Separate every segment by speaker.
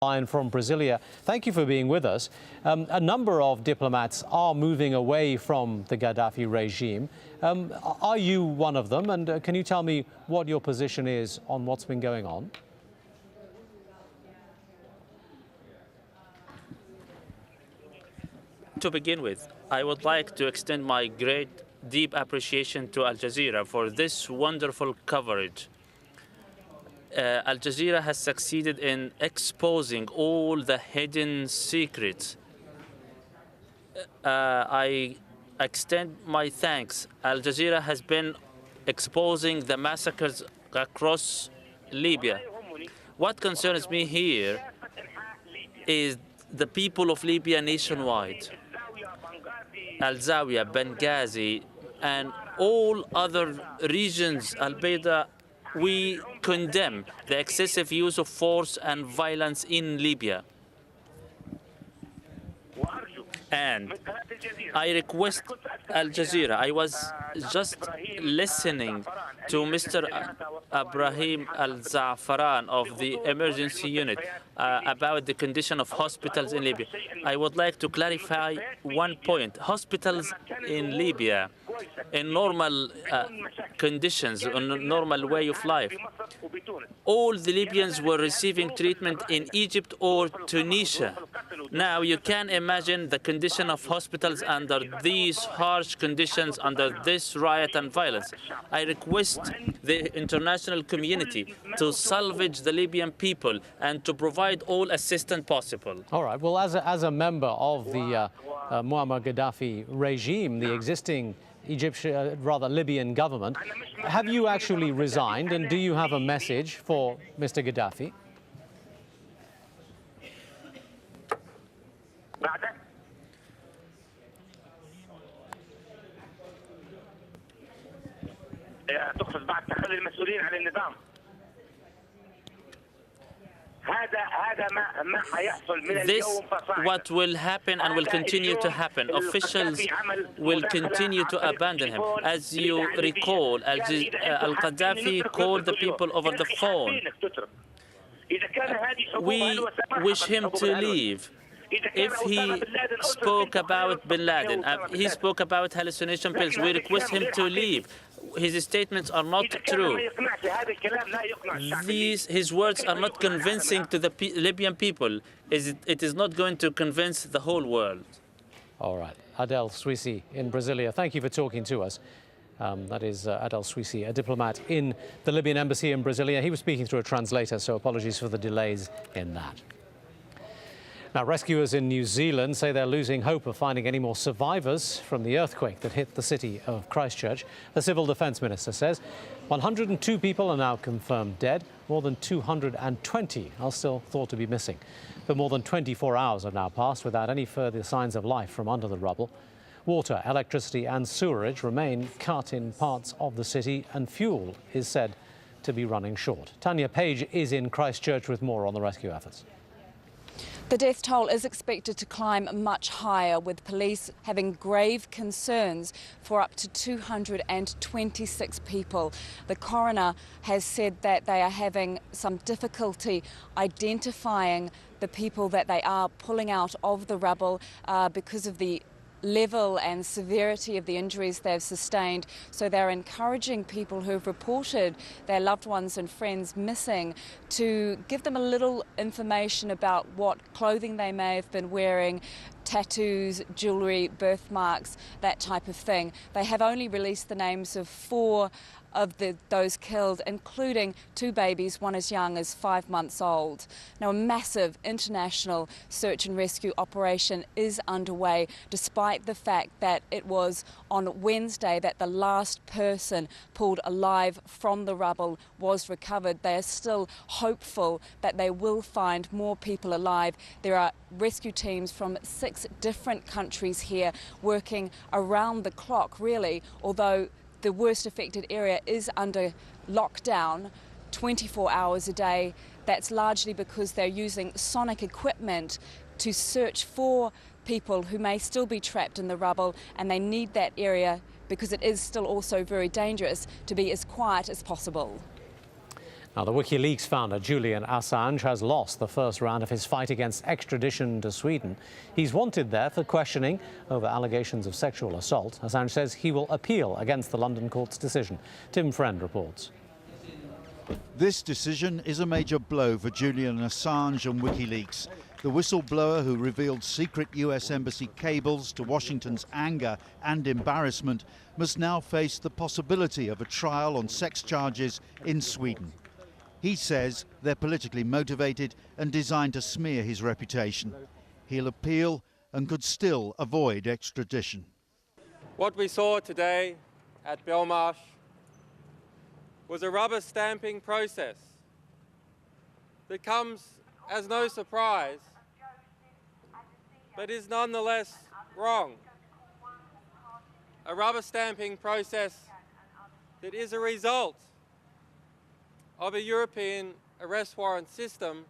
Speaker 1: Line from Brasilia. Thank you for being with us. A number of diplomats are moving away from the Gaddafi regime. Are you one of them? And can you tell me what your position is on what's been going on?
Speaker 2: To begin with, I would like to extend my deep appreciation to Al Jazeera for this wonderful coverage. Al Jazeera has succeeded in exposing all the hidden secrets. I extend my thanks. Al Jazeera has been exposing the massacres across Libya. What concerns me here is the people of Libya nationwide. Al Zawiya, Benghazi, and all other regions, Al Baida. We condemn the excessive use of force and violence in Libya. And I request Al Jazeera, I was just listening to Mr. Ibrahim Al-Za'faran of the emergency unit about the condition of hospitals in Libya. I would like to clarify one point. Hospitals in Libya, in normal conditions, in a normal way of life, all the Libyans were receiving treatment in Egypt or Tunisia. Now you can imagine the condition of hospitals under these harsh conditions, under this riot and violence. I request the international community to salvage the Libyan people and to provide all assistance possible.
Speaker 1: All right. Well, as a member of the Muammar Gaddafi regime, the existing Libyan government, have you actually resigned, and do you have a message for Mr. Gaddafi?
Speaker 2: This what will happen and will continue to happen. Officials will continue to abandon him. As you recall, Al-Gaddafi called the people over the phone. We wish him to leave. If he spoke about Bin Laden, he spoke about hallucination pills, we request him to leave. His statements are not true. His words are not convincing to the Libyan people. It is not going to convince the whole world.
Speaker 1: All right. Adel Suisi in Brasilia, thank you for talking to us. That is Adel Suisi, a diplomat in the Libyan embassy in Brasilia. He was speaking through a translator, so apologies for the delays in that. Now, rescuers in New Zealand say they're losing hope of finding any more survivors from the earthquake that hit the city of Christchurch. The Civil Defence Minister says 102 people are now confirmed dead. More than 220 are still thought to be missing. But more than 24 hours have now passed without any further signs of life from under the rubble. Water, electricity and sewerage remain cut in parts of the city, and fuel is said to be running short. Tanya Page is in Christchurch with more on the rescue efforts.
Speaker 3: The death toll is expected to climb much higher, with police having grave concerns for up to 226 people. The coroner has said that they are having some difficulty identifying the people that they are pulling out of the rubble because of the level and severity of the injuries they've sustained. So they're encouraging people who've reported their loved ones and friends missing to give them a little information about what clothing they may have been wearing, tattoos, jewellery, birthmarks, that type of thing. They have only released the names of 4 of those killed, including 2 babies, one as young as 5 months old. Now, a massive international search and rescue operation is underway, despite the fact that it was on Wednesday that the last person pulled alive from the rubble was recovered. They are still hopeful that they will find more people alive. There are rescue teams from 6 different countries here working around the clock, really, although the worst affected area is under lockdown 24 hours a day. That's largely because they're using sonic equipment to search for people who may still be trapped in the rubble, and they need that area, because it is still also very dangerous, to be as quiet as possible.
Speaker 1: Now, the WikiLeaks founder, Julian Assange, has lost the first round of his fight against extradition to Sweden. He's wanted there for questioning over allegations of sexual assault. Assange says he will appeal against the London court's decision. Tim Friend reports.
Speaker 4: This decision is a major blow for Julian Assange and WikiLeaks. The whistleblower who revealed secret US embassy cables to Washington's anger and embarrassment must now face the possibility of a trial on sex charges in Sweden. He says they're politically motivated and designed to smear his reputation. He'll appeal and could still avoid extradition.
Speaker 5: What we saw today at Belmarsh was a rubber stamping process that comes as no surprise, but is nonetheless wrong. A rubber stamping process that is a result of a European arrest warrant system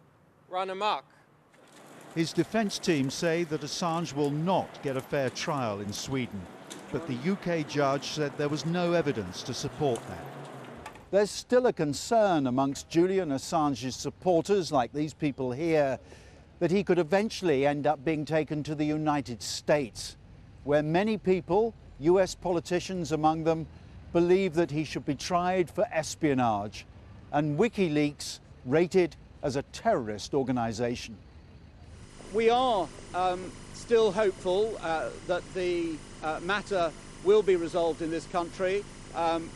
Speaker 5: run amok.
Speaker 4: His defence team say that Assange will not get a fair trial in Sweden, but the UK judge said there was no evidence to support that. There's still a concern amongst Julian Assange's supporters, like these people here, that he could eventually end up being taken to the United States, where many people, US politicians among them, believe that he should be tried for espionage and WikiLeaks rated as a terrorist organisation.
Speaker 6: We are still hopeful that the matter will be resolved in this country.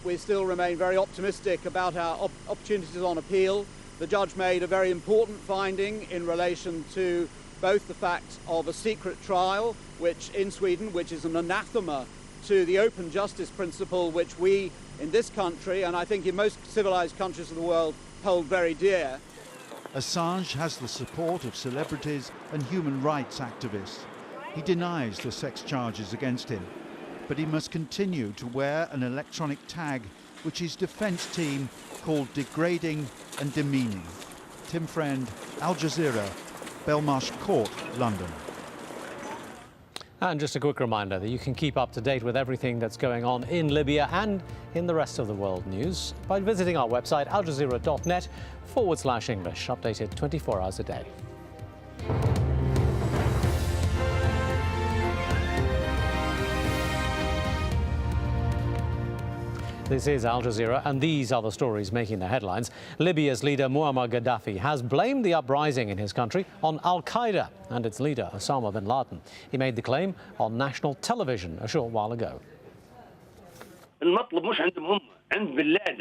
Speaker 6: We still remain very optimistic about our opportunities on appeal. The judge made a very important finding in relation to both the fact of a secret trial, which in Sweden, which is an anathema to the open justice principle, which we in this country, and I think in most civilized countries of the world, hold very dear.
Speaker 4: Assange has the support of celebrities and human rights activists. He denies the sex charges against him, but he must continue to wear an electronic tag which his defence team called degrading and demeaning. Tim Friend, Al Jazeera, Belmarsh Court, London.
Speaker 1: And just a quick reminder that you can keep up to date with everything that's going on in Libya and in the rest of the world news by visiting our website, aljazeera.net/English, updated 24 hours a day. This is Al Jazeera, and these are the stories making the headlines. Libya's leader Muammar Gaddafi has blamed the uprising in his country on Al-Qaeda and its leader Osama bin Laden. He made the claim on national television a short while ago.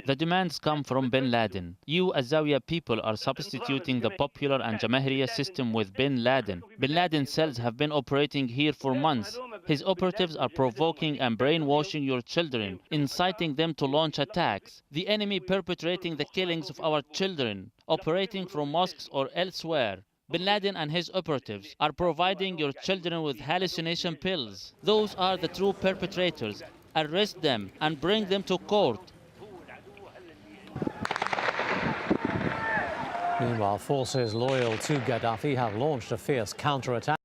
Speaker 7: The demands come from bin Laden. You, as Zawiya people, are substituting the popular and Jamahiriya system with bin Laden. Bin Laden cells have been operating here for months. His operatives are provoking and brainwashing your children, inciting them to launch attacks. The enemy perpetrating the killings of our children, operating from mosques or elsewhere. Bin Laden and his operatives are providing your children with hallucination pills. Those are the true perpetrators. Arrest them and bring them to court.
Speaker 1: Meanwhile, forces loyal to Gaddafi have launched a fierce counterattack.